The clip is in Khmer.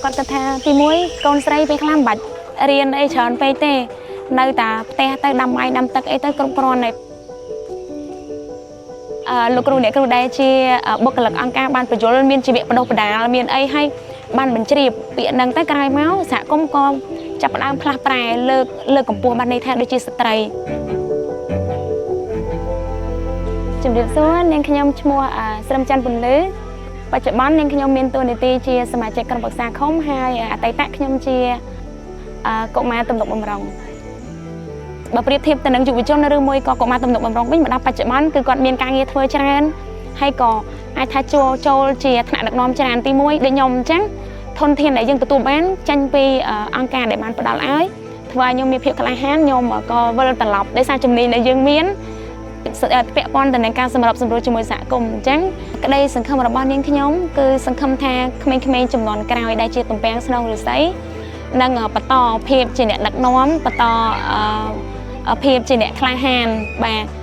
គាត់គិតថាទី1 កូនស្រីពេលខ្លះមិនបាច់រៀនអីច្រើនពេកទេនៅតែផ្ទះទៅដាំបាយដាំទឹកអីទៅគ្រប់គ្រាន់តែលោកគ្រូអ្នកគ្រូដែលជាបុគ្គលិកអង្គការបានបញ្យល់មានជីវៈបដិបដាលមានអីឲ្យបានបញ្ជ្រាបពាក្យហ្នឹងទៅក្រោយមកសហគមន៍ក៏ចាប់ផ្ដើមផ្លាស់ប្រែលើកកម្ពស់បានន័យថាដូចជាស្ត្រីជំរាបសួរនាងខ្ញុំឈ្មោះស្រឹមច័ន្ទពន្លឺបច្ចុប្បន្ននាងខ្ញុំមានតួនាទីជាសមាជិកក្រុមប្រឹក្សាឃុំហើយអតីតខ្ញុំជាកុមារទំនុកបម្រុងបើប្រៀបធៀបទៅនឹងយុវជនឬមួយក៏កុមារទំនុកបម្រុងវិញមកដល់បច្ចុប្បន្នគឺគាត់មានការងារធ្វើច្រើនហើយក៏អាចថាចូលជាថ្នាក់ដឹកនាំច្រើនទី1ដូចខ្ញុំអញ្ចឹងធនធានដែលយើងទទួលបានចាញ់ពីអង្គការដែលបានផ្ដល់ឲ្យធ្វើឲ្យខ្ញុំមានភាពក្លាហានខ្ញុំក៏វិលត្រឡប់ដោយសារជំនាញដែលយើងមានពាក់ព័ន្ធទៅនឹងការសម្របសម្រួលជាមួយសហគមន៍អញ្ចឹងក្តីសង្ឃឹមរបស់នាងខ្ញុំគឺសង្ឃឹមថាក្មេងៗចំនួនក្រោយដែលជាទំពាំងស្នងឫស្សីនឹងបន្តភាពជាអ្នកដឹកនាំបន្តភាពជាអ្នកក្លាហានបាទ